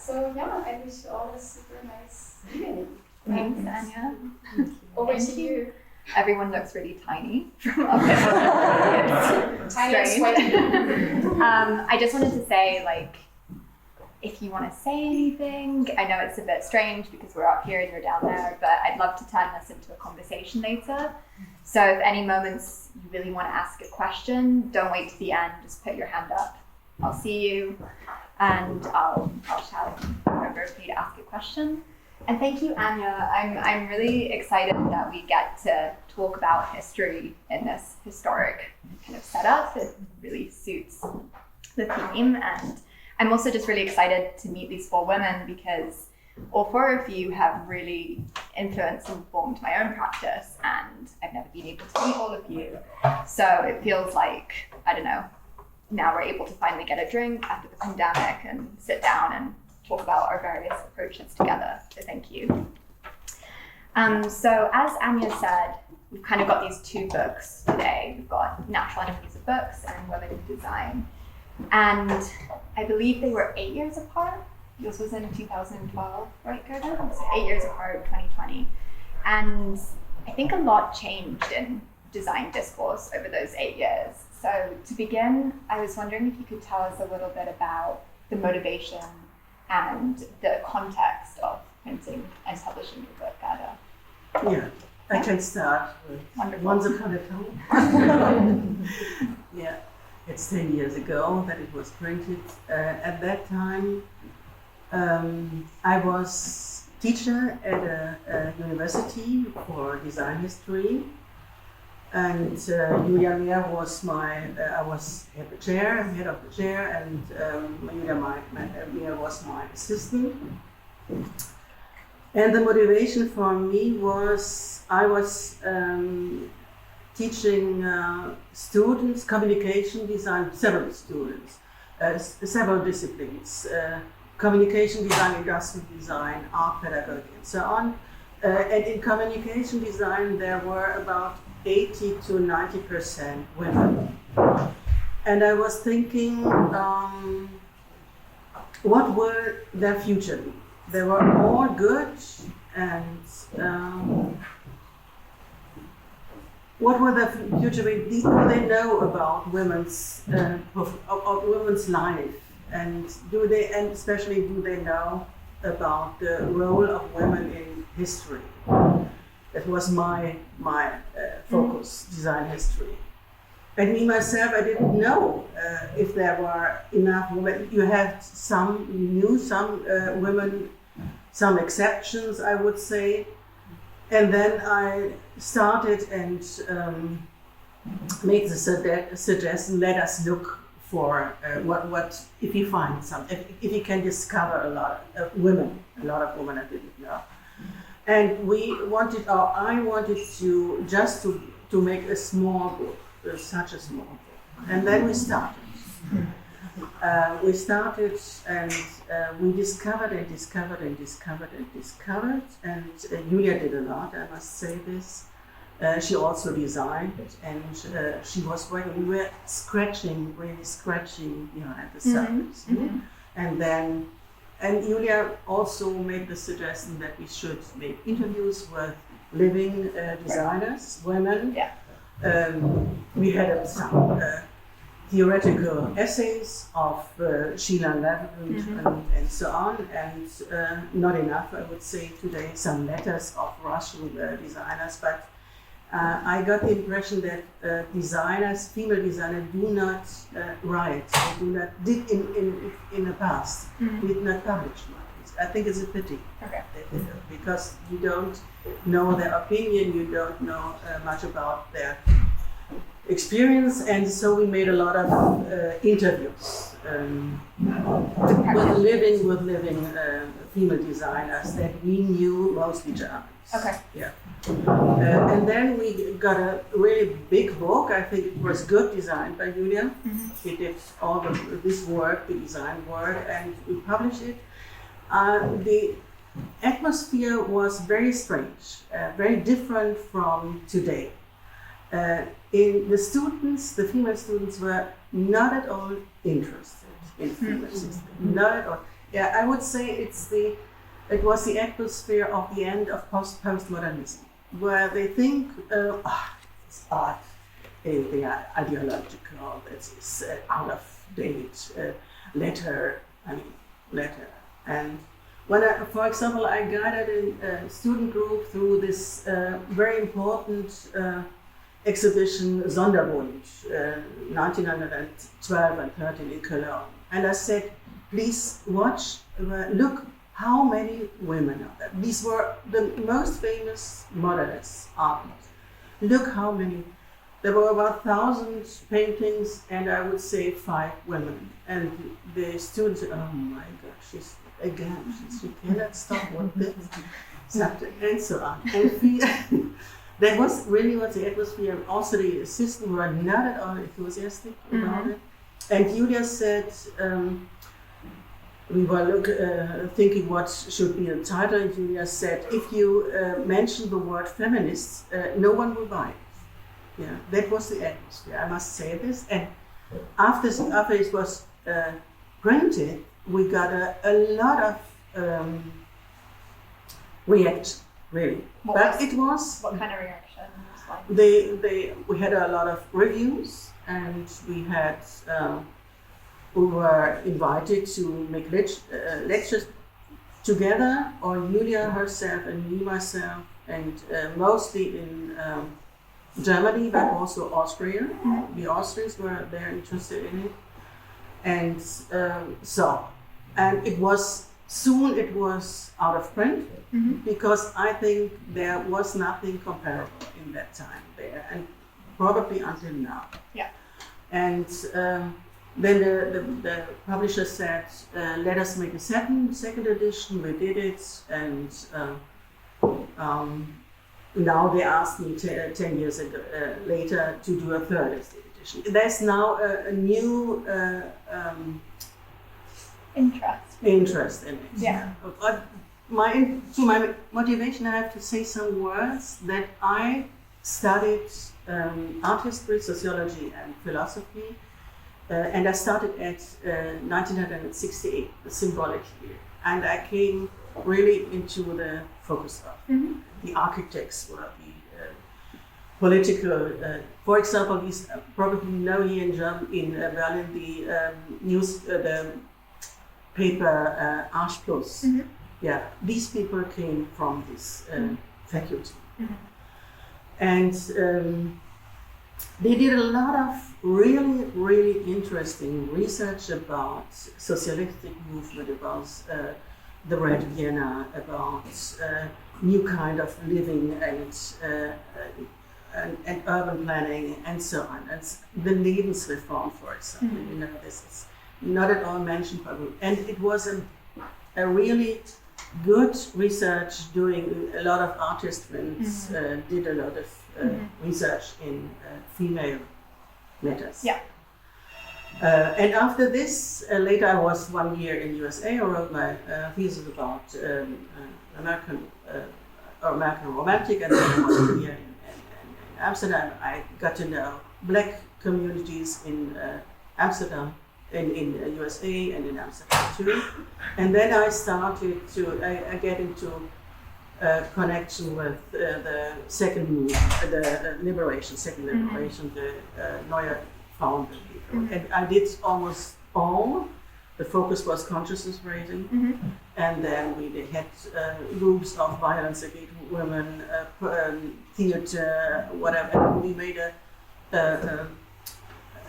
So yeah, I wish you all a super nice evening. Thanks, Anya. Over to you. Everyone looks really tiny from up there. Tiny and sweaty. I just wanted to say, like, if you want to say anything, I know it's a bit strange because we're up here and you're down there, but I'd love to turn this into a conversation later. So if any moments you really want to ask a question, don't wait to the end, just put your hand up. I'll see you and I'll shout over for you to ask a question. And thank you, Anya. I'm really excited that we get to talk about history in this historic kind of setup. It really suits the theme. And I'm also just really excited to meet these four women because all four of you have really influenced and formed my own practice, and I've never been able to meet all of you. So it feels like, I don't know, now we're able to finally get a drink after the pandemic and sit down and talk about our various approaches together. So thank you. So as Anya said, we've kind of got these two books today. We've got Natural Enemies of Books and Women in Design. And I believe they were 8 years apart. Yours was in 2012, right, Gerda? So 8 years apart, 2020. And I think a lot changed in design discourse over those 8 years. So to begin, I was wondering if you could tell us a little bit about the motivation and the context of printing and publishing your book, Gerda. Yeah, I can start with Wonderful. Once Upon a Time. Yeah, it's 10 years ago that it was printed. At that time, I was teacher at a university for design history, and Julia Mehr was I was head of the chair, and Julia Mehr was my assistant. And the motivation for me was I was teaching students communication design, several students, several disciplines. Communication design, industrial design, art pedagogy, and so on. And in communication design, there were about 80 to 90% women. And I was thinking, what will their future be? They were all good, and what will their future be? Do they know about women's life? And especially do they know about the role of women in history? That was my focus, design history. And me myself, I didn't know if there were enough women. You knew some women, some exceptions, I would say. And then I started and made the suggestion, let us look for what if you find some, if you can discover a lot of women I didn't know. And I wanted to make a small book, such a small book. And then we started. And we discovered, and Julia did a lot, I must say this. She also designed, and she was working. We were really scratching, at the surface. Mm-hmm. And Julia also made the suggestion that we should make interviews with living designers, women. Yeah. We had some theoretical essays of Sheila Levin and so on, and not enough, I would say today, some letters of Russian designers, but I got the impression that female designers do not write, did in the past, did not publish much. I think it's a pity. Okay. Because you don't know their opinion, you don't know much about their experience, and so we made a lot of interviews with living female designers that we knew, mostly Germans. Okay. Yeah. And then we got a really big book. I think it was good designed by Julia. She did all this work, the design work, and we published it. The atmosphere was very strange, very different from today. The female students were not at all interested in female systems, not at all. Yeah, I would say it was the atmosphere of the end of postmodernism, where they think, it's art, they are ideological, it's out of date, letter. And when for example, I guided a student group through this very important exhibition Sonderbund, 1912 and 13 in Cologne. And I said, please watch, look how many women are there. These were the most famous modernist artists. Look how many. There were about 1,000 paintings, and I would say 5 women. And the students said, oh my gosh, she cannot stop with this, and so on. And that was really what the atmosphere. Also, the assistants were not at all enthusiastic about it. And Julia said, we were thinking what should be the title, and Julia said, if you mention the word feminist, no one will buy it. Yeah, that was the atmosphere, I must say this. And after it was printed, we got a lot of reaction, really. What kind of reaction? We had a lot of reviews, and we had we were invited to make lectures together, or Julia herself and me myself, and mostly in Germany, but also Austria. The Austrians were there interested in it, and and it was out of print, because I think there was nothing comparable in that time there, and probably until now. Yeah. And then the publisher said, let us make a second edition. We did it, and now they asked me 10 years later to do a third edition. There's now a new interest in it. Yeah. To my motivation, I have to say some words that I studied art history, sociology, and philosophy, and I started at 1968, the symbolic year, and I came really into the focus of the architects, or the political. For example, you probably know here in Berlin the paper Arch Plus. Yeah, these people came from this faculty, and they did a lot of really, really interesting research about socialistic movement, about the Red Vienna, about new kind of living and urban planning, and so on. And the Lebensreform, for example, you know, this is not at all mentioned, and it was a really good research. Doing a lot of artist friends did a lot of research in female matters. Yeah. And after this, later I was 1 year in USA. I wrote my thesis about American Romantic, and then I was here in Amsterdam. I got to know black communities in Amsterdam, in USA, and in Amsterdam too. And then I started I get into connection with the second movement, the liberation, the Neue Founding people. And I did almost all. The focus was consciousness raising, and then we had groups of violence against women, theater, whatever. And we made a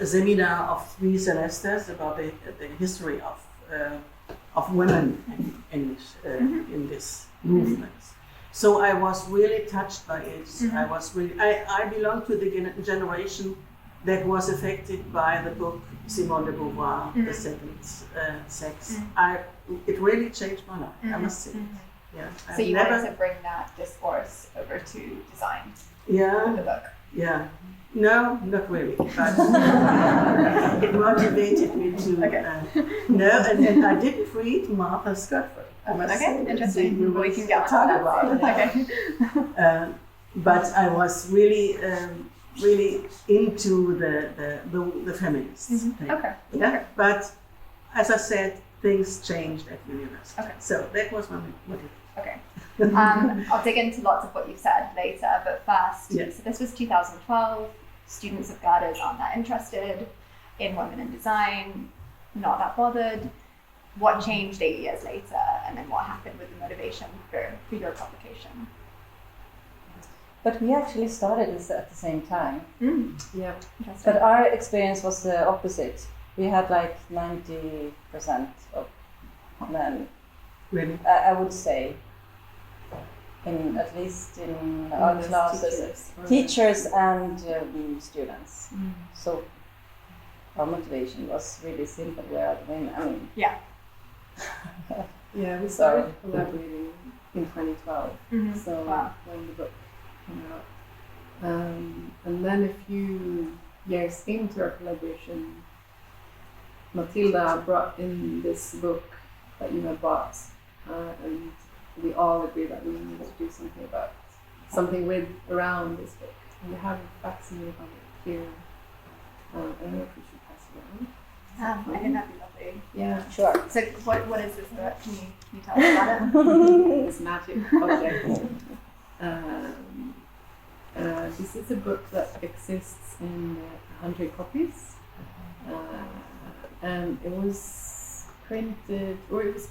seminar of 3 semesters about the history of women in this movement. So I was really touched by it. I belong to the generation that was affected by the book Simone de Beauvoir, The Second Sex. It really changed my life, I must say. Yeah. So you wanted to bring that discourse over to design with the book? Yeah. No, not really. But it motivated me to and I didn't read Martha Scotford. I must say. Interesting. We can get talk about it. Okay. But I was really into the feminists. Okay. Yeah. But as I said, things changed at university. Okay. So that was my motivation. Okay. I'll dig into lots of what you've said later, but first, Yes. so this was 2012. Students of Gerda's aren't that interested in women in design, not that bothered. What changed 8 years later, and then what happened with the motivation for your publication? But we actually started this at the same time. Yeah. Interesting. But our experience was the opposite. We had like 90% of men, Really? I would say, at least in our classes. Teachers and students. So our motivation was really simple. We are the women. I mean, Yeah. Yeah, we started collaborating in 2012. Mhm. So Wow. when the book came out. And then a few years into our collaboration, Matilda brought in this book that you had bought, and we all agreed that we needed to do something around this book. And we have a facsimile of it here. I don't know if we should pass it around. I think that'd be lovely. Yeah. sure. So what is this book? Can you tell us about it? This magic object. This is a book that exists in 100 copies, and it was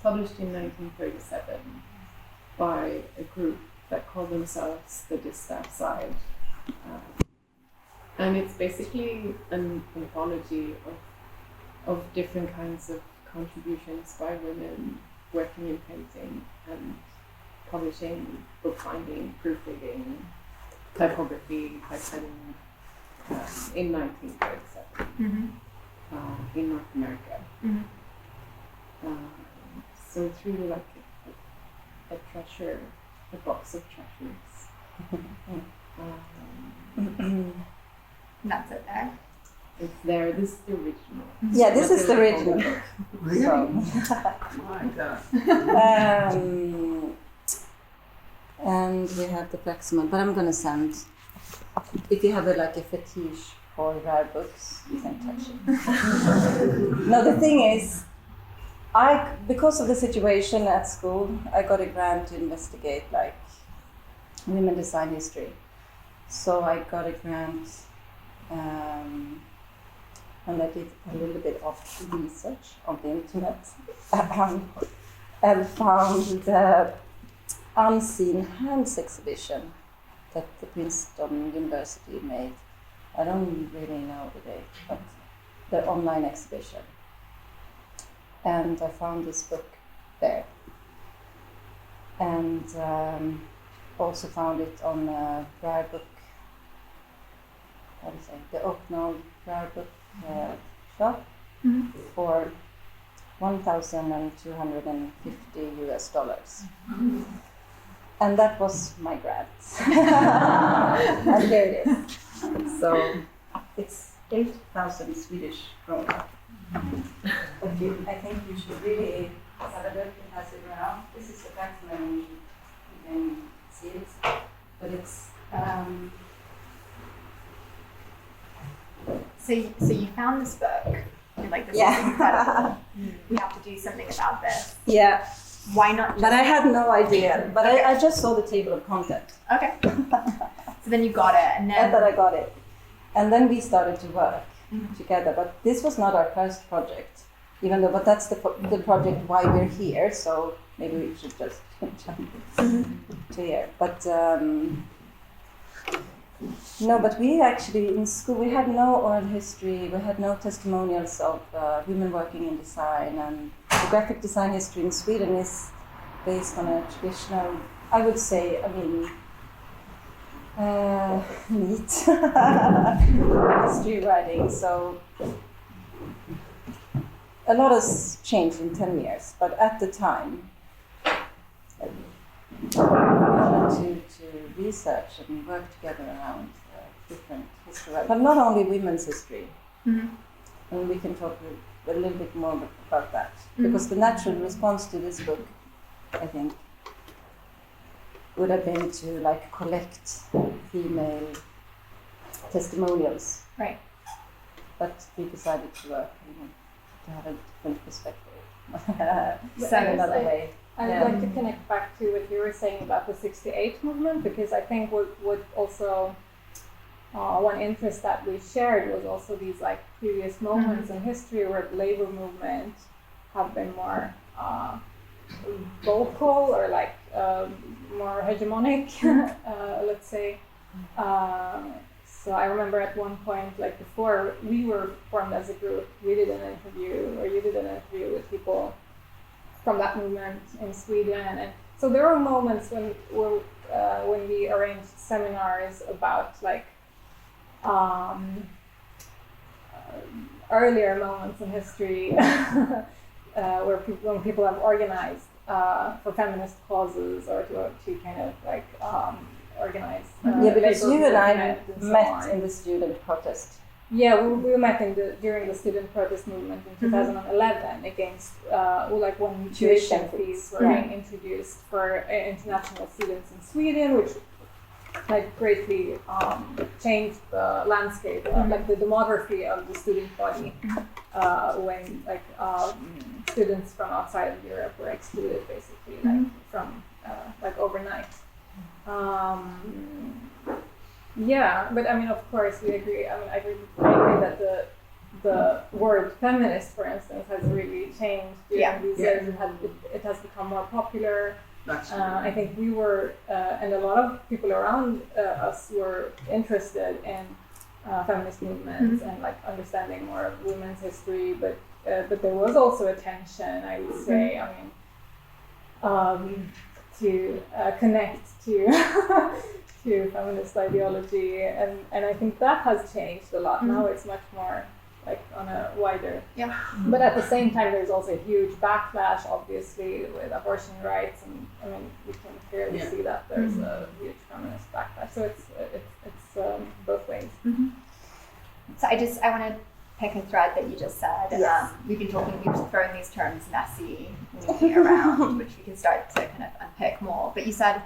published in 1937 by a group that called themselves the Distaff Side, and it's basically an anthology of different kinds of contributions by women working in printing and publishing, bookbinding, proofreading, typography, typesetting in 1937 in North America. So it's really like a treasure, a box of treasures. And that's it there. It's there. This is the original. Yeah, this is the original book. Really? So, My God. and we have the Fleximal, but I'm gonna send. If you have a fetish for rare books, you can touch it. No, the thing is, because of the situation at school, I got a grant to investigate women design history. So I got a grant, and I did a little bit of research on the internet and found the Unseen Hands exhibition that the Princeton University made. I don't really know the date, but the online exhibition. And I found this book there. And also found it on a Breuer book, the Oaknoll Breuer book shop for $1,250. And that was my grant. And there it is. So it's 8,000 Swedish krona. But I think you should really have a look and pass it around. This is the facsimile, you can see it. But it's So you found this book. You're like, this Yeah. is incredible. We have to do something about this. yeah. Why not? But I had no idea. But I just saw the table of content. Okay. So then you got it, and And then then I got it. And then we started to work together. But this was not our first project, but that's the project why we're here. So maybe we should just jump to here. But no, but we actually in school we had no oral history. We had no testimonials of women working in design, and the graphic design history in Sweden is based on a traditional, I would say, neat history writing. So a lot has changed in 10 years, but at the time, we wanted to research and work together around different history, but not only women's history. And we can talk a little bit more about that, because the natural response to this book, I think, would have been to collect female testimonials. Right. But we decided to work, to have a different perspective. in another way. I'd like to connect back to what you were saying about the 68 movement, because I think what also one interest that we shared was also these like previous moments in history where the labor movement have been more vocal or like more hegemonic, let's say. So I remember at one point, like before we were formed as a group, you did an interview with people from that movement in Sweden, and so there were moments when we arranged seminars about like earlier moments in history when people have organized for feminist causes or to kind of like organize. Because you and I met so in the student protest. Yeah, we met during the student protest movement in 2011 against like when tuition fees were being introduced for international students in Sweden, which like greatly changed the landscape, like the demography of the student body, when like students from outside of Europe were excluded basically, like from like overnight. Yeah, but I mean, of course, we agree. I mean, I agree that the word feminist, for instance, has really changed during these years. It has become more popular. I think we were, and a lot of people around us were interested in feminist movements and like understanding more of women's history. But there was also a tension, I would say. I mean, to connect to to feminist ideology, and I think that has changed a lot. Now it's much more like on a wider. Yeah. But at the same time, there's also a huge backlash, obviously, with abortion rights, and I mean, we can clearly see that there's a huge feminist backlash. So it's both ways. So I want to pick a thread that you just said. We've thrown these terms messy around, which we can start to kind of unpick more. But you said,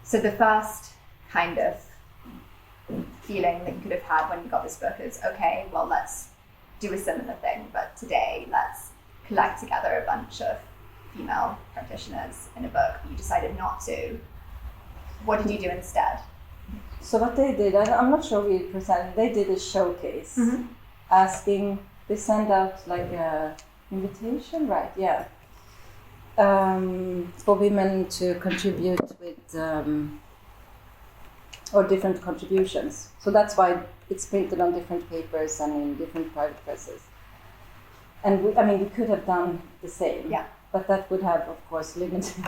so the first kind of feeling that you could have had when you got this book is, okay, well, let's do a similar thing, but today let's collect together a bunch of female practitioners in a book. But you decided not to. What did you do instead? So what they did, I'm not sure we presented, they did a showcase asking, they sent out like a invitation, right? Yeah. For women to contribute with or different contributions. So that's why it's printed on different papers and in different private presses. And we could have done the same, but that would have, of course, limited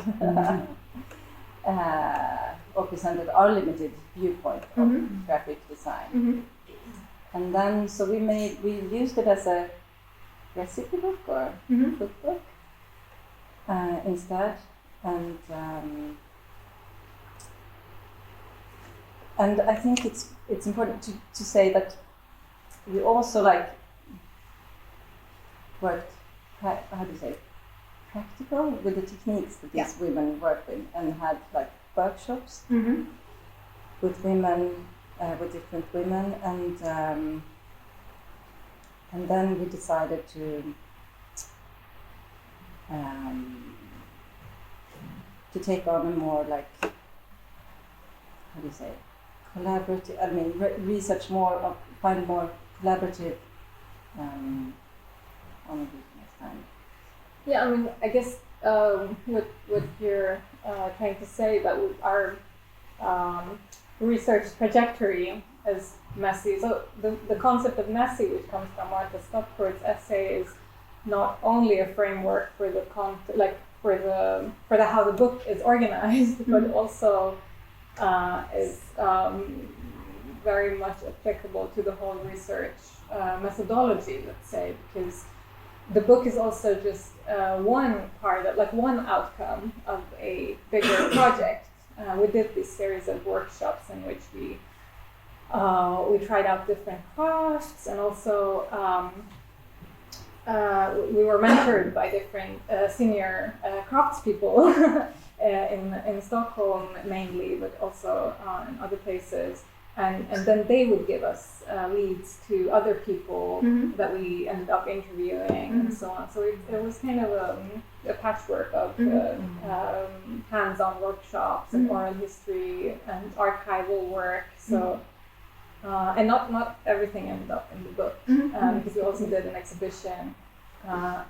or presented our limited viewpoint of graphic design. And then, so we used it as a recipe book or cookbook instead, and I think it's important to say that we also like worked, practical with the techniques that these women work with, and had like workshops with women, with different women, and then we decided to take on a more like, collaborative, research more, find more collaborative on a next time. Yeah, I mean, I guess what you're trying to say, that our research trajectory is messy. So the concept of messy, which comes from Martha Scotford's essay, is not only a framework for the for how the book is organized, but also is very much applicable to the whole research methodology, let's say, because the book is also just one part of, like, one outcome of a bigger project. We did this series of workshops in which we tried out different crafts, and also we were mentored by different senior craftspeople in Stockholm mainly, but also in other places. and then they would give us leads to other people Mhm. that we ended up interviewing and so on. So it was kind of a patchwork of hands-on workshops and oral history and archival work. So and not everything ended up in the book because we also did an exhibition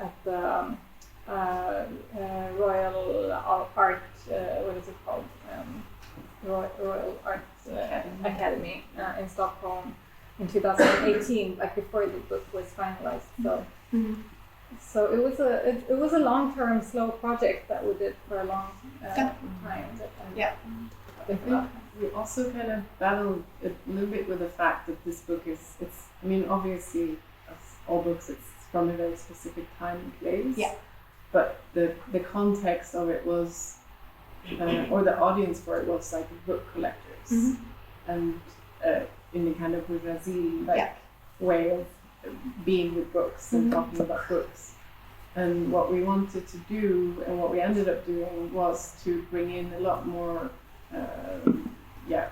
at the Royal Art. What is it called? Royal Art Academy in Stockholm in 2018, like before the book was finalized. So it was a long-term, slow project that we did for a long time. I think we also kind of battled a little bit with the fact that this book obviously, as all books, it's from a very specific time and place. Yeah. But the context of it was, or the audience for it was like book collectors, and in the kind of bourgeoisie way of being with books and talking about books. And what we wanted to do, and what we ended up doing, was to bring in a lot more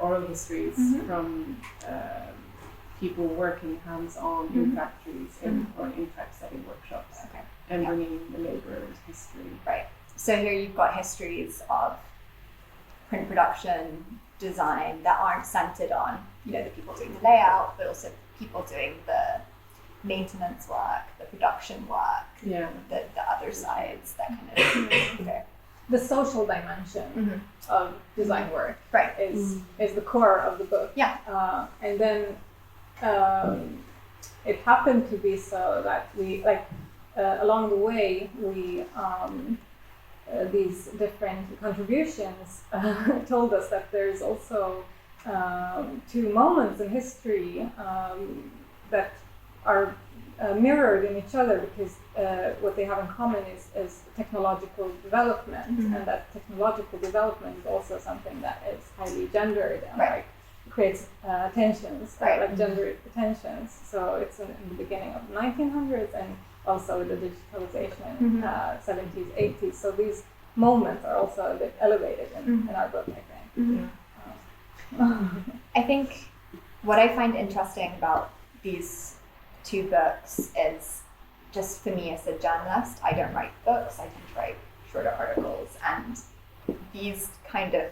oral histories from people working hands-on in factories or in typesetting workshops, and bringing in the laborers' history. Right. So here you've got histories of print production, design that aren't centered on, the people doing the layout, but also people doing the maintenance work, the production work, the other sides, that kind of The social dimension of design work is the core of the book. And then it happened to be so that we along the way we these different contributions told us that there's also two moments in history that are mirrored in each other, because what they have in common is technological development, and that technological development is also something that is highly gendered and creates tensions, like gender tensions. So it's in the beginning of the 1900s and also with the digitalization, 70s, 80s. So these moments are also a bit elevated in our book, I think. I think what I find interesting about these two books is, just for me as a journalist, I don't write books, I tend to write shorter articles, and these kind of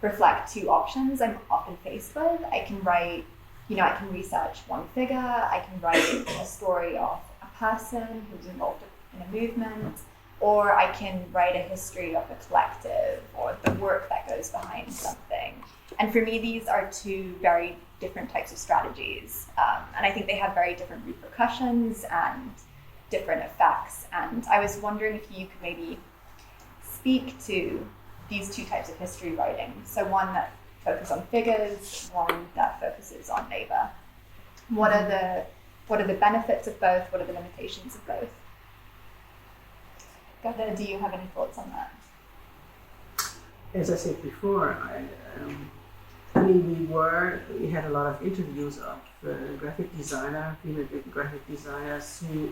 reflect two options I'm often faced with. I can write, I can research one figure, I can write a story of a person who's involved in a movement, or I can write a history of a collective or the work that goes behind something. And for me, these are two very different types of strategies. And I think they have very different repercussions and different effects. And I was wondering if you could maybe speak to these two types of history writing. So one that focuses on figures, one that focuses on labor. What are the benefits of both? What are the limitations of both? Gerda, do you have any thoughts on that? As I said before, we had a lot of interviews of female graphic designers who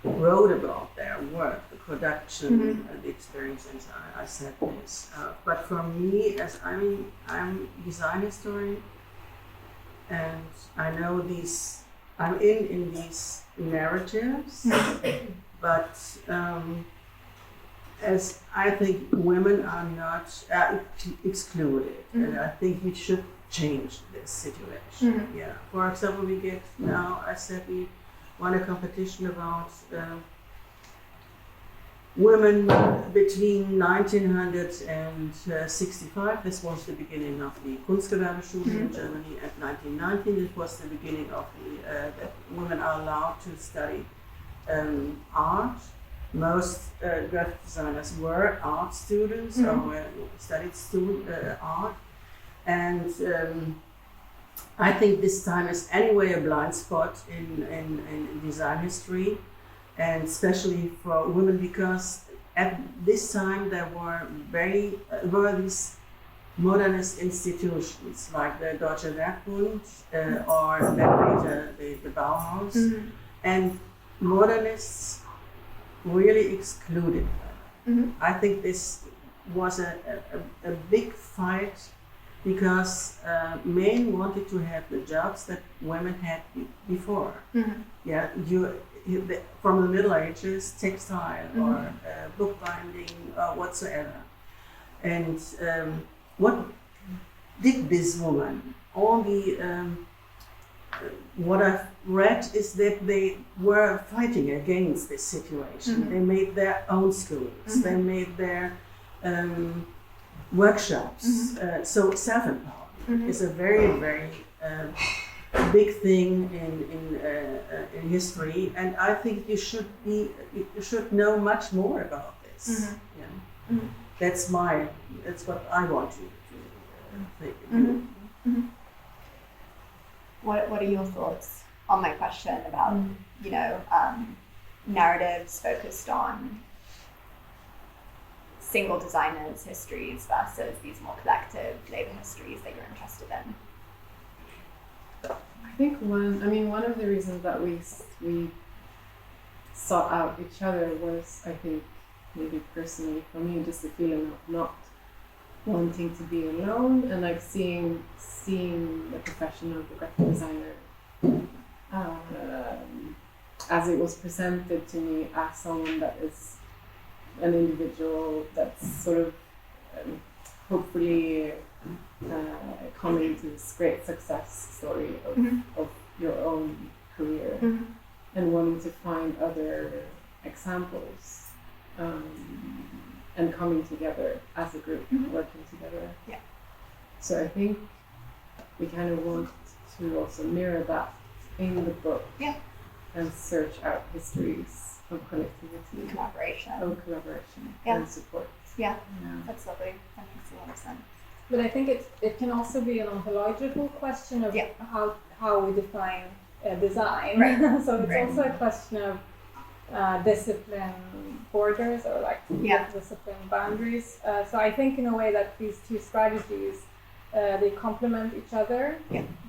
wrote about their work, the production, the experiences. I said this, but for me, as I'm a design historian, and I know these, I'm in these narratives, but as I think women are not excluded, and I think we should change this situation. For example, we get now, I said we won a competition about women between 1965, this was the beginning of the Kunstgewerbeschule in Germany, and 1919, it was the beginning of that women are allowed to study art. Most graphic designers were art students or studied art, and I think this time is anyway a blind spot in design history, and especially for women, because at this time there were these modernist institutions like the Deutsche Werkbund or later the Bauhaus, and modernists really excluded them. I think this was a big fight because men wanted to have the jobs that women had before. Yeah, from the Middle Ages, textile or bookbinding or whatsoever. And what did this woman? All the what I've read is that they were fighting against this situation. They made their own schools. They made their workshops. So self-empowerment is a very, very big thing in history, and I think you should know much more about this. Yeah. That's what I want to think. What are your thoughts on my question about narratives focused on single designers' histories versus these more collective labor histories that you're interested in? I think one of the reasons that we sought out each other was, I think, maybe personally for me, just the feeling of not wanting to be alone, and like seeing the profession of the graphic designer as it was presented to me as someone that is an individual that's sort of hopefully coming to this great success story of your own career, and wanting to find other examples and coming together as a group, working together. Yeah. So I think we kind of want to also mirror that in the book, and search out histories of collectivity, collaboration, and support. Yeah, that's lovely. That makes a lot of sense. But I think it can also be an ontological question of how we define design. Right. So it's also a question of discipline borders, or like discipline boundaries. So I think in a way that these two strategies they complement each other,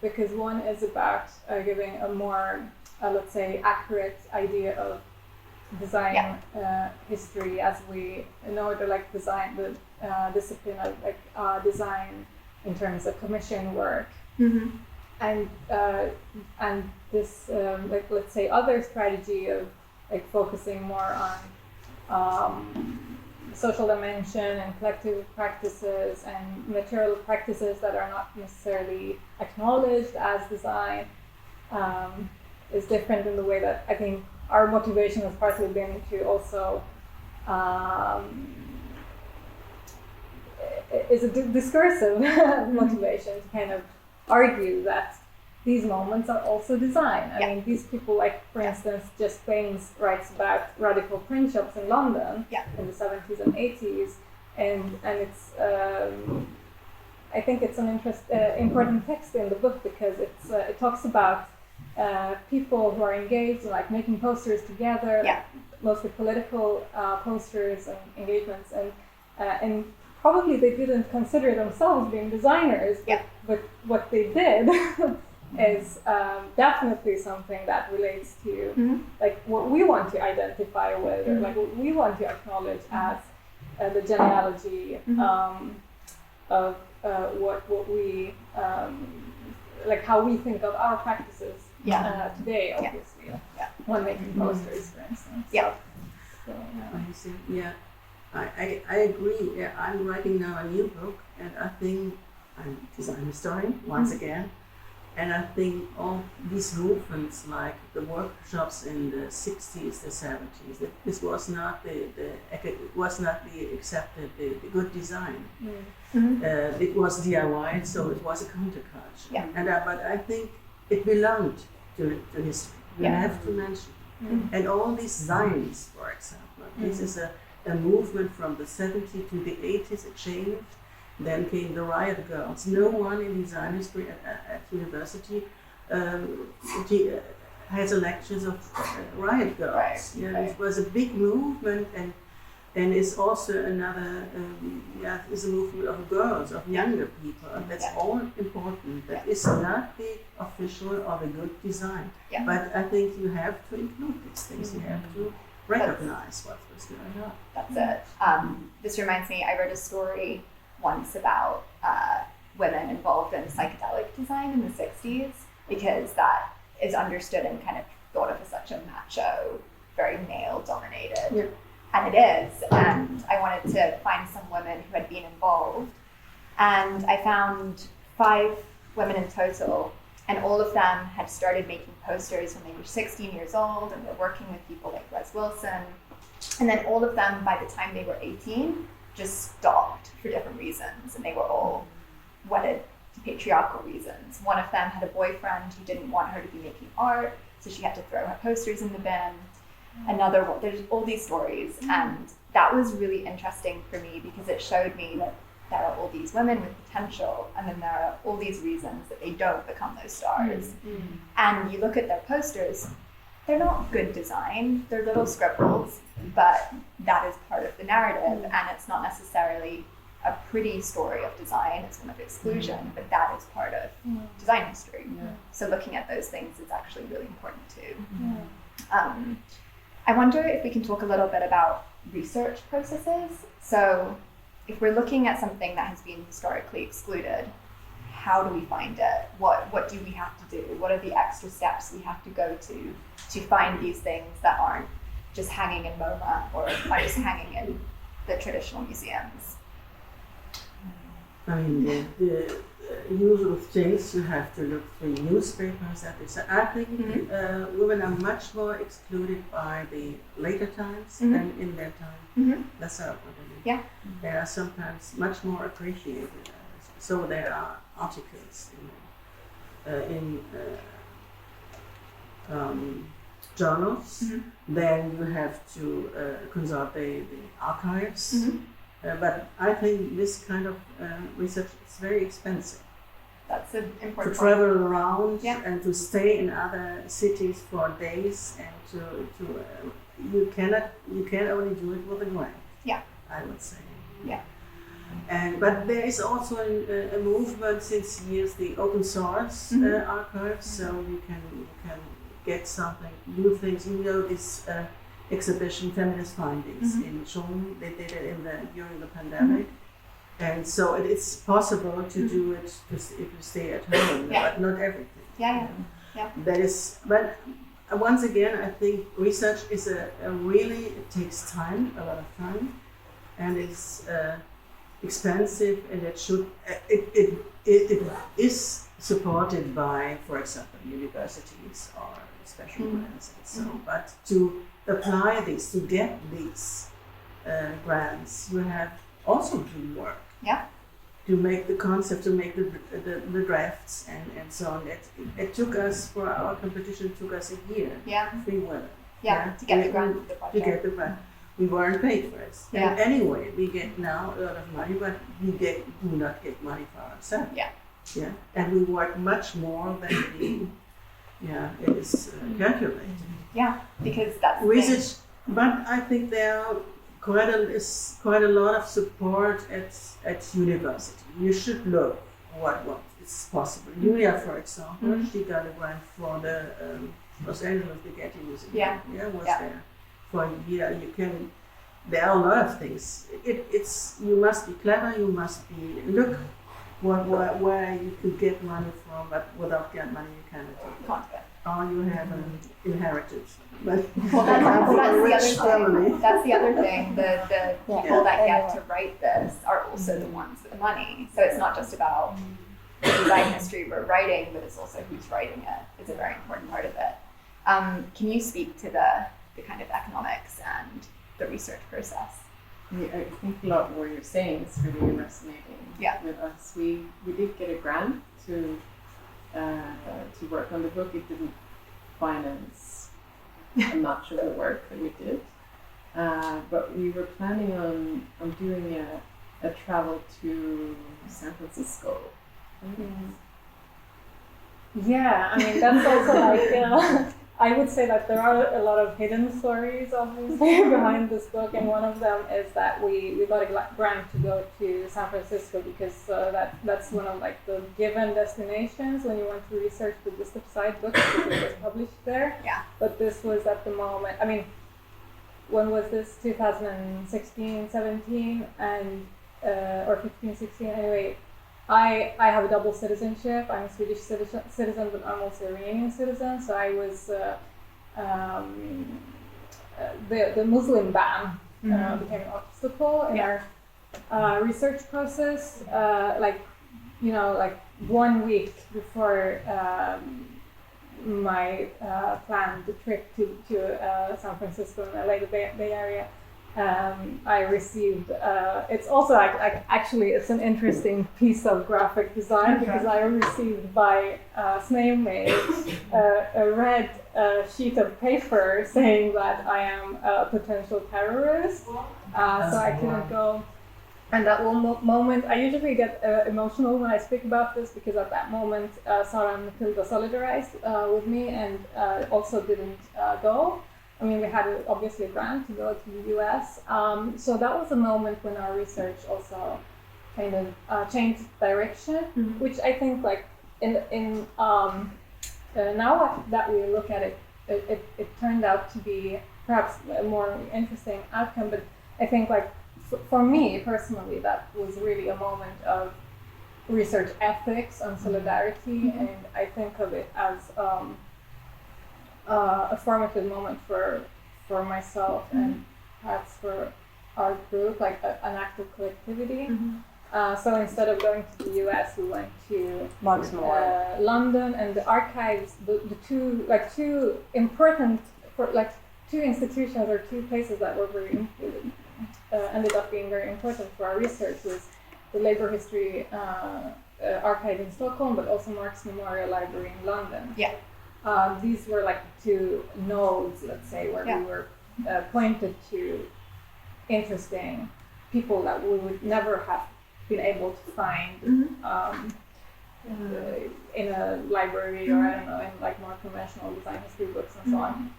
because one is about giving a more let's say accurate idea of design history as we know it, or like design the discipline of like design in terms of commission work, and this like let's say other strategy of like focusing more on social dimension and collective practices and material practices that are not necessarily acknowledged as design, is different in the way that I think our motivation has partly been to also is a discursive motivation to kind of argue that these moments are also design. I mean, these people, like for instance, Just Baines writes about radical print shops in London in the 70s and 80s, and it's I think it's an important text in the book, because it talks about people who are engaged in like making posters together, mostly political posters and engagements, and probably they didn't consider themselves being designers, but what they did is definitely something that relates to like what we want to identify with, or like what we want to acknowledge as the genealogy of what we like how we think of our practices today, obviously, when making posters, for instance. I agree. Yeah, I'm writing now a new book, and I think I'm a design historian once again, and I think all these movements, like the workshops in the 60s, the 70s, this was not the accepted the good design. It was DIY, so it was a counterculture. But I think it belonged to history. You have to mention, and all these signs, for example. This is a movement from the 70s to the 80s. It changed. Then came the riot girls. No one in design history at university has a lectures of riot girls. It was a big movement, and it's also another is a movement of girls, of younger people. And that's all important. That is not the official or the good design. But I think you have to include these things. You have to recognize what was going on. That's it. This reminds me, I read a story once about women involved in psychedelic design in the 60s, because that is understood and kind of thought of as such a macho, very male-dominated. Yeah. And it is. And I wanted to find some women who had been involved. And I found 5 women in total, and all of them had started making posters when they were 16 years old and were working with people like Les Wilson. And then all of them, by the time they were 18, just stopped for different reasons, and they were all wedded to patriarchal reasons. One of them had a boyfriend who didn't want her to be making art, so she had to throw her posters in the bin. Another one, there's all these stories, and that was really interesting for me because it showed me that there are all these women with potential, and then there are all these reasons that they don't become those stars. And you look at their posters, they're not good design, they're little scribbles, but that is part of the narrative, and it's not necessarily a pretty story of design, it's one of exclusion, but that is part of design history. So looking at those things is actually really important too. I wonder if we can talk a little bit about research processes. So if we're looking at something that has been historically excluded, how do we find it? What do we have to do? What are the extra steps we have to go to find these things that aren't just hanging in MoMA or are just hanging in the traditional museums? I mean, the usual things, you have to look through newspapers. I think women are much more excluded by the later times than in their time. That's our point of view. Yeah. They are sometimes much more appreciated. So there are articles in journals. Then you have to consult the archives. But I think this kind of research is very expensive. That's an To important travel around Yeah. and to stay in other cities for days, and you can only do it with a grant. Yeah. I would say. Yeah. But there is also a movement since years, the open source archives, so you can get something, new things. You know this exhibition, Feminist Findings in June. They did it during the pandemic, and so it's possible to do it if you stay at home, but not everything. Yeah. That is, but once again, I think research is a really, it takes time, a lot of time, and it's expensive, and it is supported by, for example, universities or special grants and so. But to apply this, to get these grants, you have also to work. Yeah. To make the concept, to make the drafts and so on. It took us, for our competition, took us a year. Yeah. 3 women. To get the grant for the project. To get the grant. We weren't paid for it. Yeah. And anyway, we get now a lot of money, but we do not get money for ourselves. Yeah. Yeah. And we work much more than it is calculated. Yeah, because that's Research, but I think there are quite a lot of support at university. You should look what is possible. Julia, for example, she got a grant for the Los Angeles the Getty Museum. Was there for a year. There are a lot of things. You must be clever. You must be look where you could get money from, but without getting money you cannot do it. Or you have an inheritance. But that's the other thing. The people that get to write this are also the ones with the money. So it's not just about the design history we're writing, but it's also who's writing it. It's a very important part of it. Can you speak to the kind of economics and the research process? I think a lot of what you're saying is really resonating with us. We did get a grant to work on the book. It didn't finance much of the work that we did, but we were planning on doing a travel to San Francisco. Yeah, I mean that's also like I would say that there are a lot of hidden stories obviously behind this book, and one of them is that we got a grant to go to San Francisco because that's one of like the given destinations when you want to research the Distaff Side book because it was published there. Yeah. But this was at the moment, I mean, when was this? 2016, 17, and or 15, 16 anyway. I have a double citizenship. I'm a Swedish citizen, but I'm also a Iranian citizen. So I was the Muslim ban became an obstacle in our research process. Like 1 week before my planned trip to San Francisco and LA, the Bay Area. I received. It's also actually it's an interesting piece of graphic design because I received by snail mail a red sheet of paper saying that I am a potential terrorist. So I couldn't go. And that one moment, I usually get emotional when I speak about this because at that moment, Sarah and Matilda solidarized with me and also didn't go. I mean, we had obviously a grant to go to the US. So that was a moment when our research also kind of changed direction, which I think like now that we look at it, it turned out to be perhaps a more interesting outcome. But I think like for me personally, that was really a moment of research ethics and solidarity, and I think of it as a formative moment for myself and perhaps for our group, like an act of collectivity. So instead of going to the US, we went to London, and the archives, the two important, two institutions or two places that were very ended up being very important for our research was the Labour History Archive in Stockholm, but also Marx Memorial Library in London. These were like two nodes, let's say, where we were pointed to interesting people that we would never have been able to find in a library or I don't know, in like more conventional design history books and so on.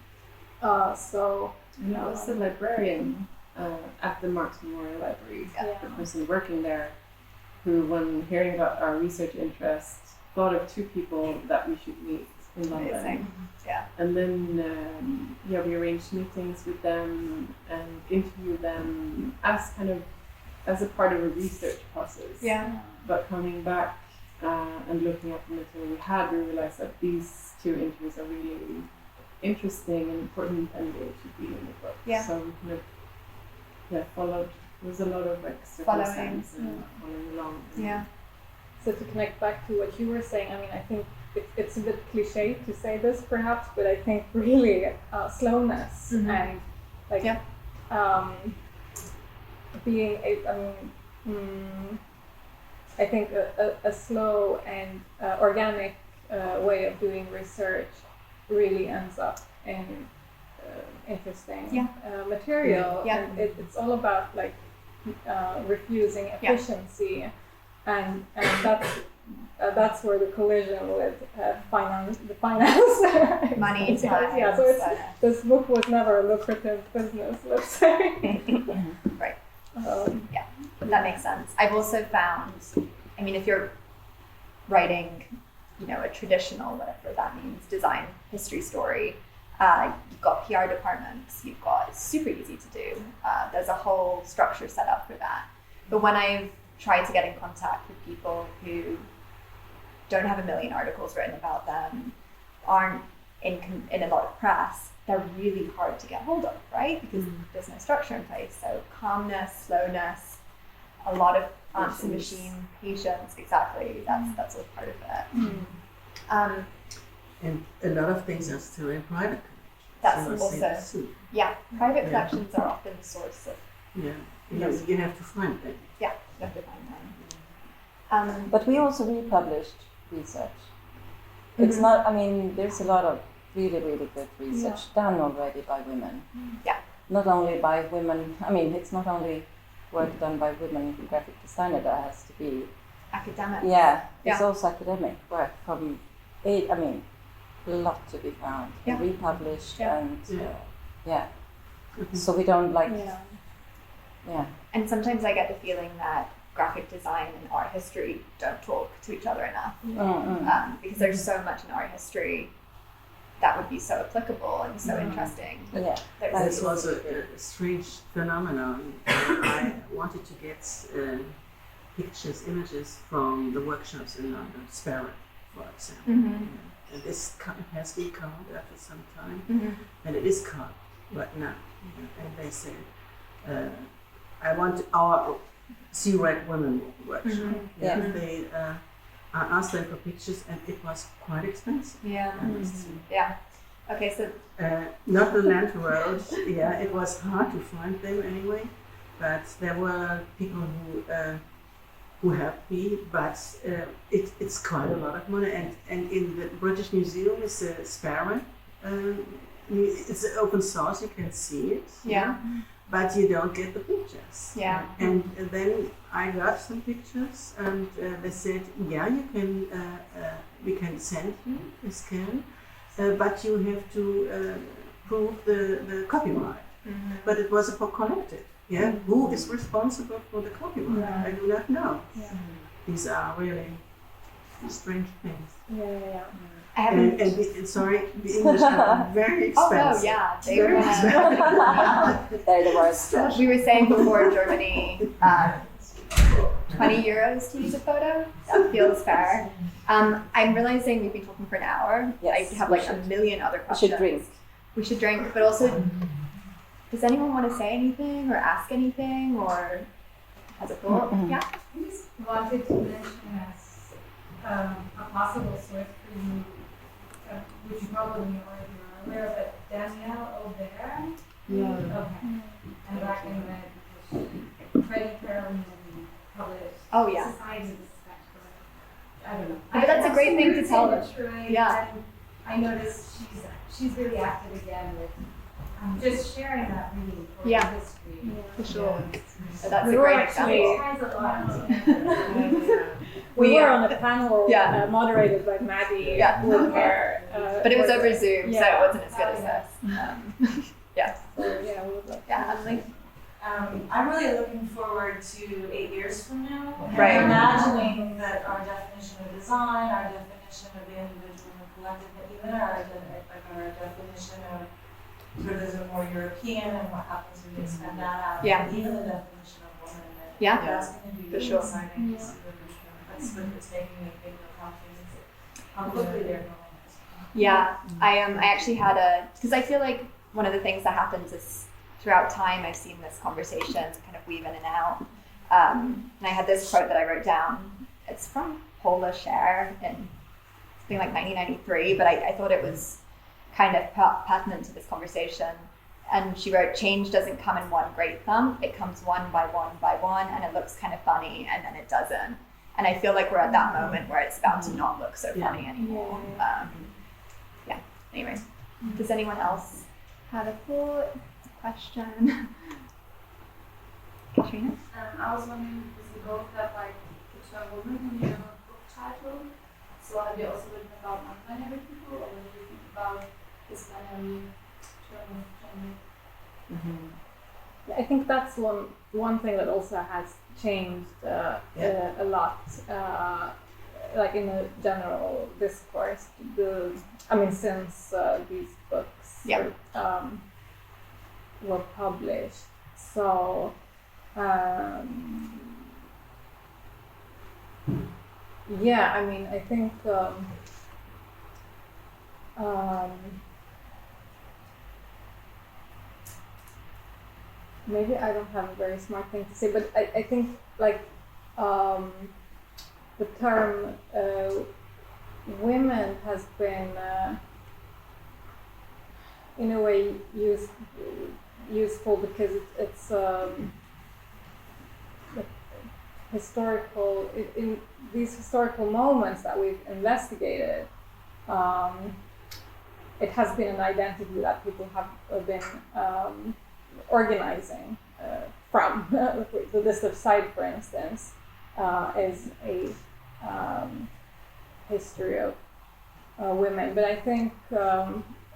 So I was the librarian at the Marx Memorial Library, the person working there, who, when hearing about our research interest, thought of two people that we should meet in London. Amazing. Yeah. And then we arranged meetings with them and interviewed them as a part of a research process. Yeah. But coming back and looking at the material we had, we realized that these two interviews are really interesting and important, and they should be in the book. Yeah. So we kind of followed. There was a lot of like circumstance and following along. Yeah. So to connect back to what you were saying, I mean, I think it's a bit cliche to say this perhaps, but I think really slowness and like being I think a slow and organic way of doing research really ends up in interesting material. And it's all about like refusing efficiency, and that's where the collision with the finance money and time. Yeah, so this book was never a lucrative business, let's say. Right. That makes sense. I've also found, I mean, if you're writing, a traditional, whatever that means, design history story, you've got PR departments, it's super easy to do. There's a whole structure set up for that. But when I've tried to get in contact with people who don't have a million articles written about them, aren't in a lot of press, they're really hard to get hold of, right? Because there's no structure in place. So calmness, slowness, a lot of answer machine, patience, exactly. That's all part of it. And a lot of things are still in private collections. That's so also, private collections are often the source of. You have to find them. Yeah, you have to find them. But we also republished research. It's not, I mean, there's a lot of really, really good research done already by women. Yeah. Not only by women, I mean, it's not only work done by women graphic designer that has to be academic. It's also academic work from a lot to be found and republished and so we don't like And sometimes I get the feeling that graphic design and art history don't talk to each other enough because there's so much in art history that would be so applicable and so interesting. This was a strange phenomenon. I wanted to get pictures, images from the workshops in London, Sparrow, for example. And this has been culled after some time, and it is culled right now. And they said, I want our C-Red women workshop. They asked them for pictures, and it was quite expensive. Okay, so not the Land Road. It was hard to find them anyway, but there were people who helped me. But it's quite a lot of money, and in the British Museum is a Sparrow. It's open source; you can see it. But you don't get the pictures. And then I got some pictures, and they said, you can. We can send you a scan. But you have to prove the copyright. But it was for collective. Who is responsible for the copyright? I do not know. These are really strange things. I haven't. And the English are very expensive. They were. They're the worst. We were saying before Germany, 20 euros to use a photo. That feels fair. I'm realizing we've been talking for an hour. Yes, I have like a million other We questions. should drink. We should drink, but also, does anyone want to say anything or ask anything or has a thought? Yeah. I just wanted to mention as a possible source for you, which you probably already are aware of, but Danielle Aubert. Okay. And back in the Freddie Perelman published Society of the Spectrum. I don't know. But that's a great thing to tell us. Right? Yeah. And I noticed she's really active again with just sharing that reading for the history. For sure. Yeah. That's We a were great actually- example. It ties a lot together. We were on a panel Yeah. Moderated by Maddie with her. But it was over Zoom, so it Yeah. wasn't as good as this. We would like Emily? I'm really looking forward to 8 years from now. Right. And imagining that our definition of design, our definition of the individual and collective, and even our definition of tourism more European and what happens when we expand that out. Yeah. And even the definition of woman. Yeah. That's going to be For really sure. exciting to see that's what it's taking me to think of how quickly they're going. Yeah, I actually had because I feel like one of the things that happens is throughout time I've seen this conversation kind of weave in and out. And I had this quote that I wrote down. It's from Paula Scher in something like 1993, but I thought it was kind of pertinent to this conversation. And she wrote, "Change doesn't come in one great thump. It comes one by one, and it looks kind of funny, and then it doesn't." And I feel like we're at that moment where it's about to not look so funny anymore. Anyway, does anyone else have a thought, question? Katrina? I was wondering, because you both have like the term woman in your book title, so have you also written about non-binary people, or have you think about this binary term of gender? I think that's one thing that also has changed a lot, like in the general discourse. Since these books were published. So I think maybe I don't have a very smart thing to say, but I think like the term women has been in a way useful because it's historical in these historical moments that we've investigated. It has been an identity that people have been organizing from. The Distaff Side, for instance, is a history of women. But I think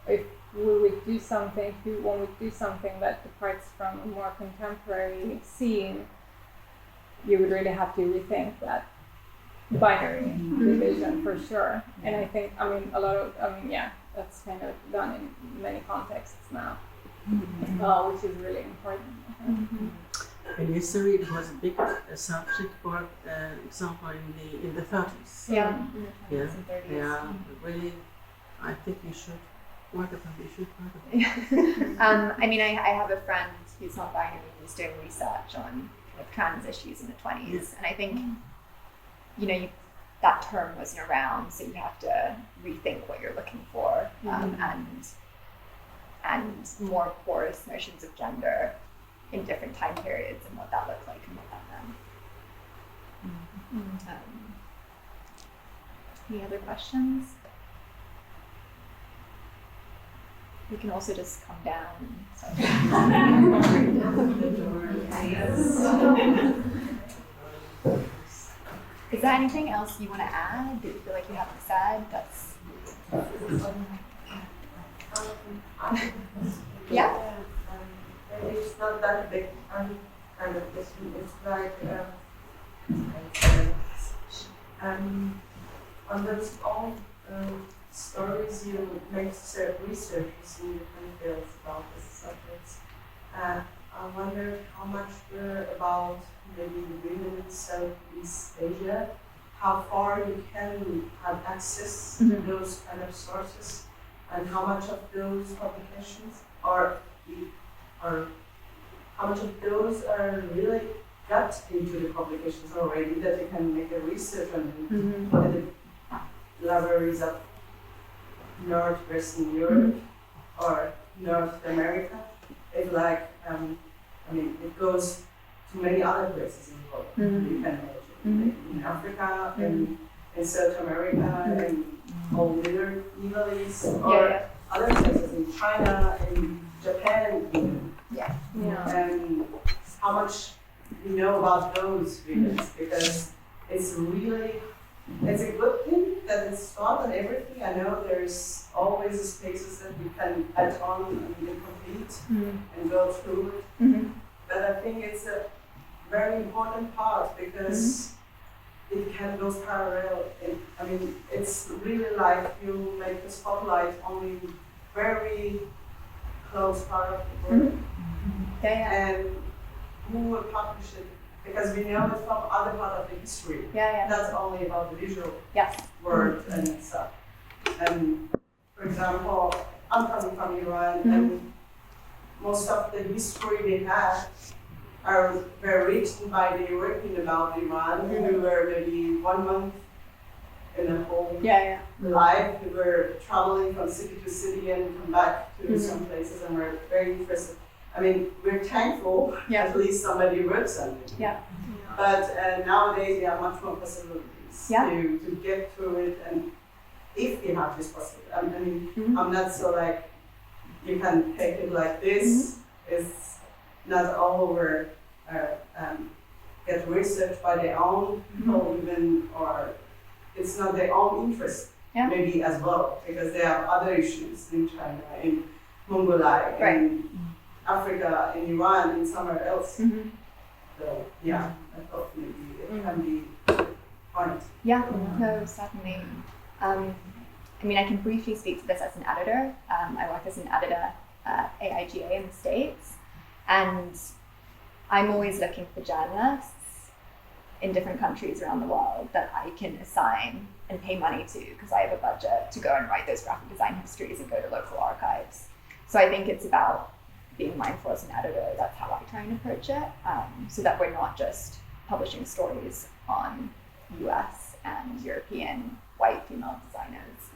if we would do something, when we do something that departs from a more contemporary scene, you would really have to rethink that binary division for sure. And I think, that's kind of done in many contexts now, which is really important. in history, it was a big subject, for example, in the 30s. Yeah, in the 20s Yeah, and 30s. yeah, really, I think we should work upon it. I mean, I have a friend who's not binary who's doing research on trans issues in the 20s, and I think, that term wasn't around, so you have to rethink what you're looking for, and more porous notions of gender in different time periods and what that looked like and what that meant. Any other questions? We can also just come down. Is there anything else you want to add that you feel like you haven't said? Yeah. It's not that big kind of issue. It's like on those own stories you make researches in different fields about these subjects. I wonder how much about maybe the women in Southeast Asia, how far you can have access to those kind of sources, and how much of those publications are how much of those are really got into the publications already that you can make a research on in the libraries of Northwestern Europe or North America. It's like, it goes to many other places in the world. You can imagine in Africa, in South America, in all Middle East, or other places in China, in Japan, even. And how much we know about those regions, because it's a good thing that it's taught and everything. I know there's always spaces that we can add on and complete and go through it. But I think it's a very important part because it can go parallel. It's really like you make the spotlight on very close part of the world. And who will publish it? Because we know it from other part of the history. Not only about the visual word and stuff. And for example, I'm coming from Iran, and most of the history we have were written by the European about Iran, who were maybe 1 month in a whole life. We were traveling from city to city and come back to some places, and we're very interested. We're thankful at least somebody wrote something. But nowadays there are much more possibilities to get through it, and if you have this possibility. I'm not so like you can take it like this. It's not all over get researched by their own people even, or it's not their own interest maybe as well, because there are other issues in China, in Mongolia, in Africa, in Iran, and somewhere else. So I thought maybe it can be fun. No, certainly. I can briefly speak to this as an editor. I work as an editor at AIGA in the States, and I'm always looking for journalists in different countries around the world that I can assign and pay money to, because I have a budget to go and write those graphic design histories and go to local archives. So I think it's about being mindful as an editor. That's how I try and approach it, so that we're not just publishing stories on US and European white female designers.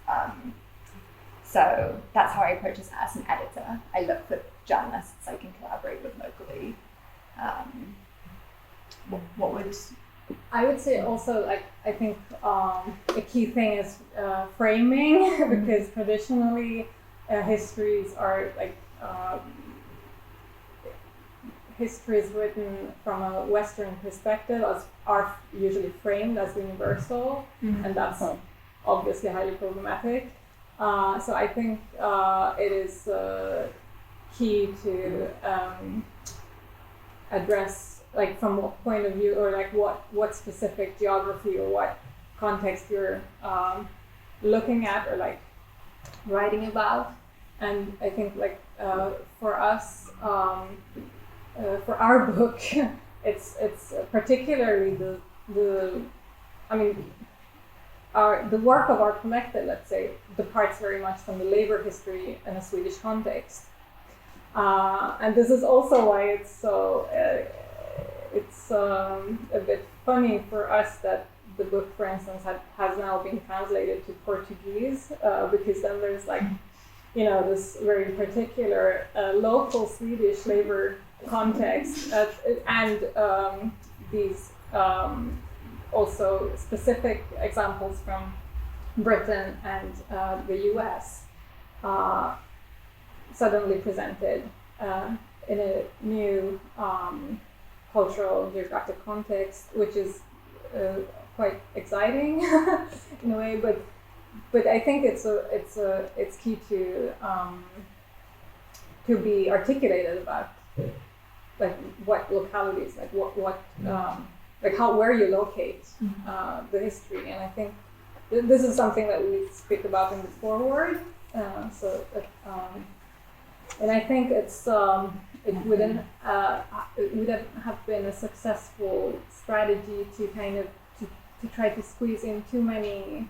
So that's how I approach it as an editor. I look for journalists I can collaborate with locally. What would I would say also, I think a key thing is framing, because traditionally histories are histories written from a Western perspective are usually framed as universal, and that's obviously highly problematic. So I think it is key to address from what point of view, or what specific geography or what context you're looking at or writing about. And I think for us, for our book, it's particularly the I mean, the work of our collective, let's say, departs very much from the labor history in a Swedish context, and this is also why it's so a bit funny for us that the book, for instance, has now been translated to Portuguese, because then there's like, you know, this very particular local Swedish labor context, and these also specific examples from Britain and the US suddenly presented in a new cultural geographic context, which is quite exciting in a way, but I think it's key to be articulated about like what localities, like what like where you locate the history, and I think this is something that we speak about in the foreword. And I think it wouldn't have been a successful strategy to kind of to try to squeeze in too many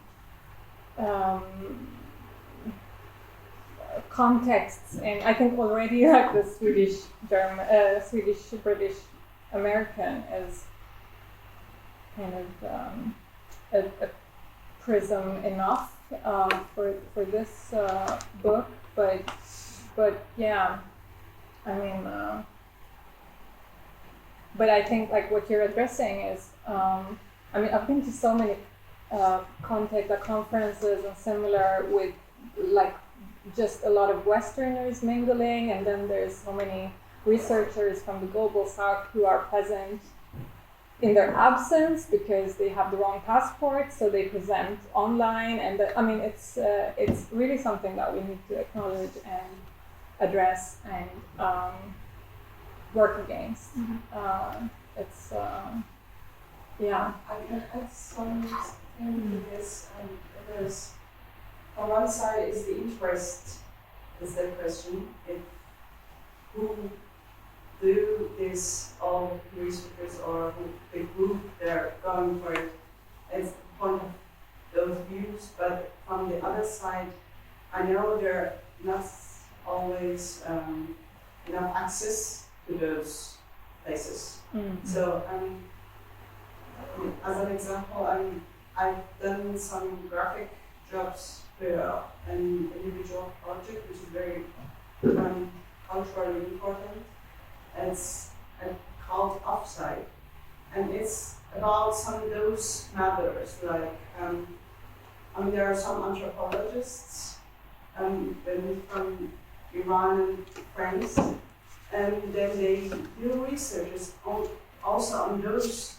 contexts, and I think already like the Swedish British American is kind of a prism enough for this book, but yeah, I mean, but I think like what you're addressing is, I mean, I've been to so many conferences and similar with like just a lot of Westerners mingling, and then there's so many researchers from the global South who are present in their absence because they have the wrong passport, so they present online, and I mean it's really something that we need to acknowledge and address and work against. It's yeah. I can add something to this, and it is, on one side is the interest, is the question, if who do this, all researchers or who, the group they're going for it, it's one of those views, but from the other side, I know there are not always enough access to those places. So as an example, I've done some graphic jobs for an individual project, which is very culturally important. It's called Offside, and it's about some of those matters. Like, there are some anthropologists from Iran and France, and then they do researches also on those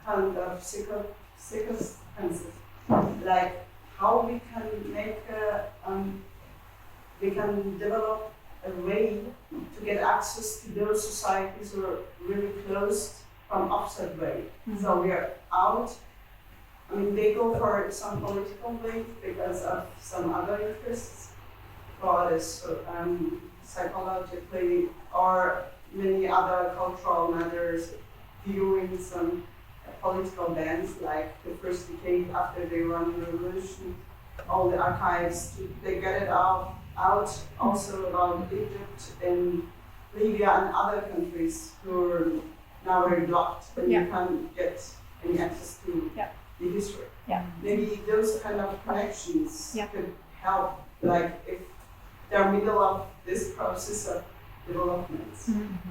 kind of circumstances, like how we can make we can develop a way to get access to those societies who are really closed from offside way. So we are out. I mean, they go for some political way because of some other interests, but it's psychologically or many other cultural matters, viewing some political bands, like the first decade after the Iranian Revolution, all the archives, they get it out also about Egypt and Libya and other countries who are now very blocked, and you can't get any access to the history. Maybe those kind of connections could help, like if they're middle of this process of development.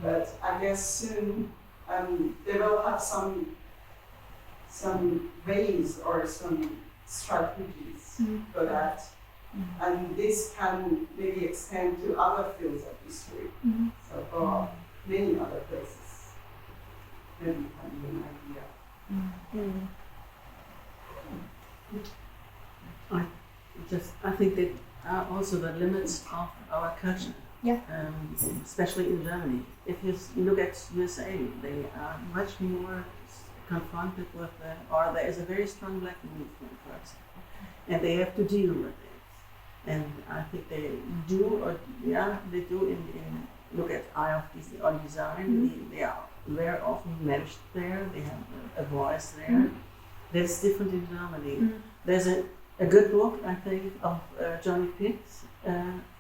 But I guess soon they will have some ways or some strategies for that. And this can maybe extend to other fields of history. So for many other places, maybe you can give an idea. I think that also the limits of our culture, especially in Germany. If you look at USA, they are much more confronted with or there is a very strong black movement, for example, and they have to deal with it. And I think they do, in look at Eye of on Design, they are very often managed there. They have a voice there. That's different in Germany. There's a good book, I think, of Johnny Pitt,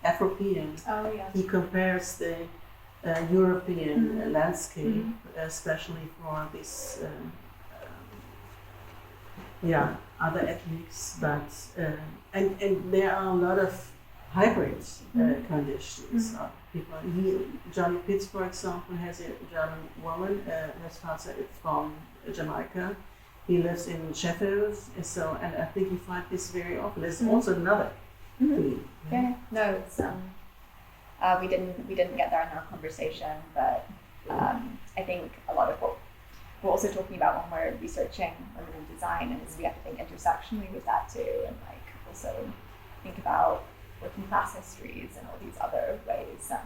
Afropean. Oh yeah. He compares the European landscape, especially for this, other ethnics, but and there are a lot of hybrid conditions of people. Johnny Pitt, for example, has a German woman. His father is from Jamaica. He lives in Sheffield, and I think you find this very often. There's also another theme. Yeah. No, it's we didn't get there in our conversation, but I think a lot of what we're also talking about when we're researching women in design is we have to think intersectionally with that too, and like also think about working class histories and all these other ways that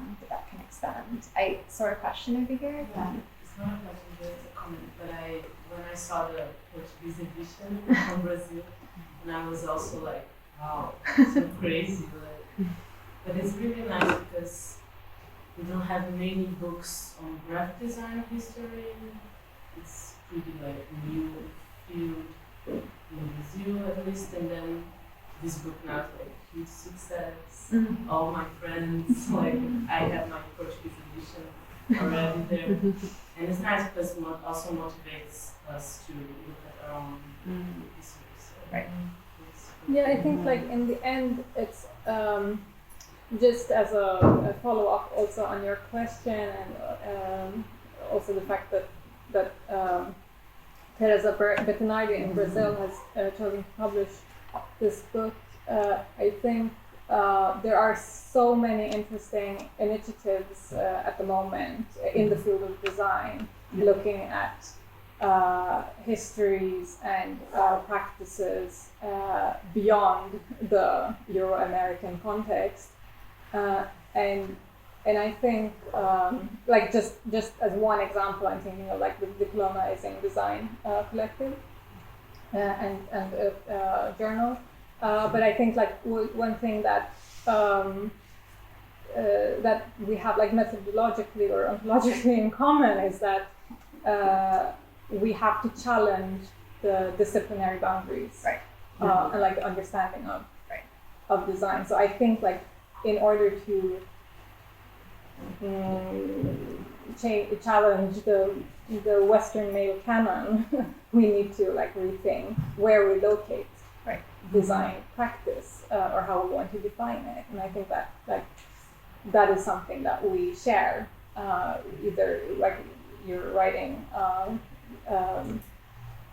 can expand. I saw a question over here. Yeah. It's not a question, but it's a comment. But when I saw the Portuguese edition from Brazil, and I was also like, wow, so crazy. But it's really nice because we don't have many books on graphic design history. It's pretty like new field in Brazil at least, and then this book now is like huge success. All my friends, like I have my Portuguese edition already there, and it's nice because it also motivates us to look at our own history. So Right. Yeah, I think like in the end, it's just as a follow-up also on your question, and also the fact that Teresa Bettinardi in Brazil has chosen to publish this book. I think there are so many interesting initiatives at the moment in the field of design, looking at histories and practices beyond the Euro-American context, and I think like just as one example, I'm thinking of like the Decolonizing Design Collective and journal. But I think like one thing that that we have like methodologically or ontologically in common is that we have to challenge the disciplinary boundaries, Right. And like the understanding of design. So I think like in order to challenge the Western male canon, we need to like rethink where we locate design practice or how we want to define it. And I think that like that is something that we share. Either like you're writing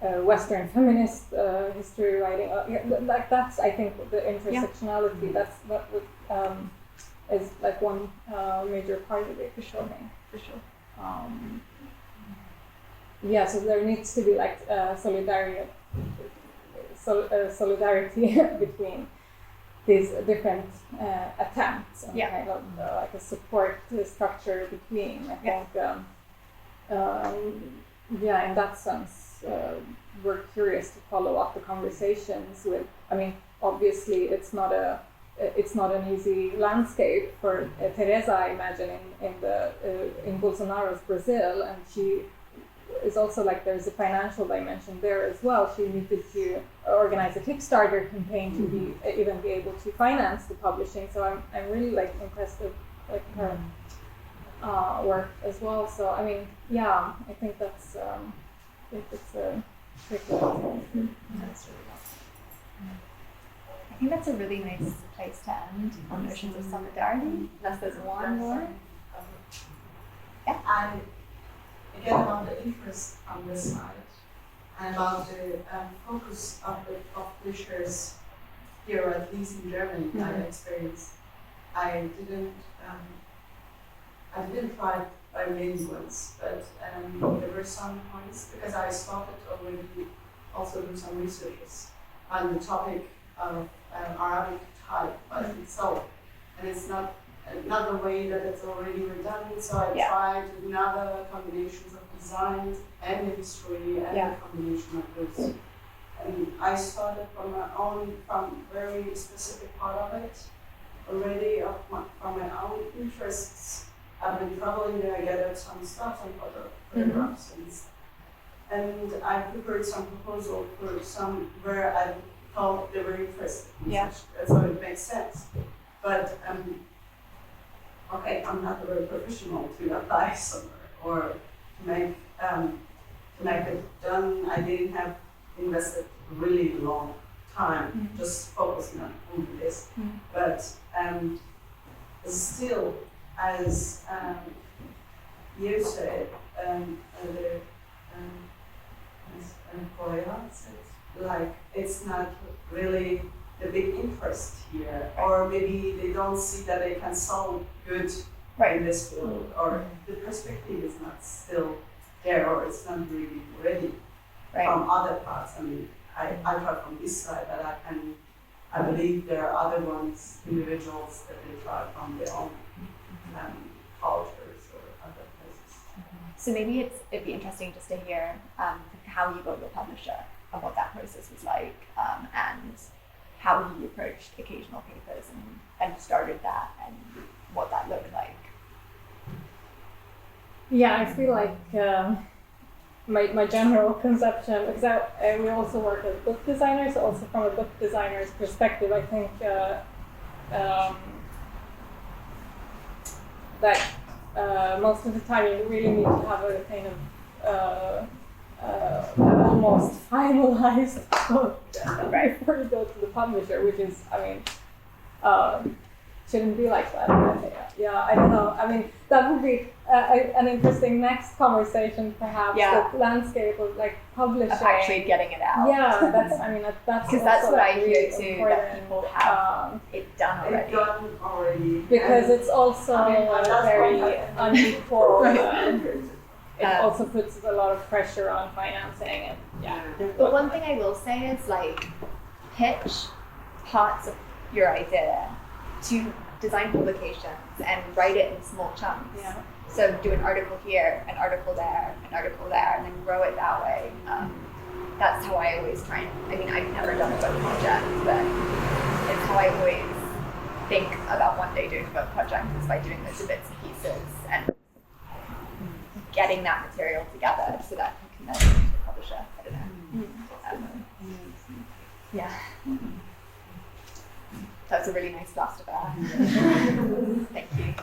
Western feminist history writing, like that's I think the intersectionality. That's what is like one major part of it for sure. So there needs to be like solidarity between these different attempts and kind of like a support structure between. I think in that sense we're curious to follow up the conversations with. I mean, obviously it's not an easy landscape for Teresa, I imagine, in Bolsonaro's Brazil, and she is also like there's a financial dimension there as well. She needed to organize a Kickstarter campaign to even be able to finance the publishing. So I'm really like impressed with like her work as well. So I mean, I think that's it's a tricky. That's really well. I think that's a really nice place to end on notions of solidarity. Unless there's one more. And again about the interest on this side and about the focus of the publishers here, at least in Germany, I experienced. I didn't try by many ones, but there were some points because I started already also do some researches on the topic of Arabic type by itself, and it's not the way that it's already redundant. So I tried another combinations of designs and the history and the combination of those. And I started from very specific part of it already from my own interests, I've been traveling there, I gathered some stuff, some photographs, and I prepared some proposal for some where I thought they were interested. Yeah. So it makes sense. But okay, I'm not a very professional to apply somewhere or to make it done. I didn't have invested really long time just focusing on this. But still, as you said, as Breuer said, like it's not really the big interest here, or maybe they don't see that they can solve good in this field, or the perspective is not still there, or it's not really ready from other parts. I mean, I try from this side, but I believe there are other ones, individuals that they try from their own cultures or other places. So maybe it'd be interesting just to hear how you got your publisher and what that process was like, and how you approached occasional papers and started that and what that looked like. Yeah, I feel like my general conception, because we also work as book designers, so also from a book designer's perspective, I think that most of the time you really need to have a kind of almost finalized book before you go to the publisher, which is, I mean, shouldn't be like that. Yeah, I don't know. I mean, that would be an interesting next conversation, perhaps. Yeah. The landscape of like publishing. Of actually getting it out. Yeah, that's because that's what I hear really too. important. That people have it done already. It's done already. Because it's also very unequal. It also puts a lot of pressure on financing and But one thing I will say is like pitch parts of your idea to design publications and write it in small chunks. Yeah. So do an article here, an article there, an article there, and then grow it that way. That's how I always try and, I mean, I've never done a book project, but it's how I always think about one day doing a book project, is by doing those bits and pieces and getting that material together so that you can then publish it. I don't know. Yeah. That was a really nice blast of air. Thank you.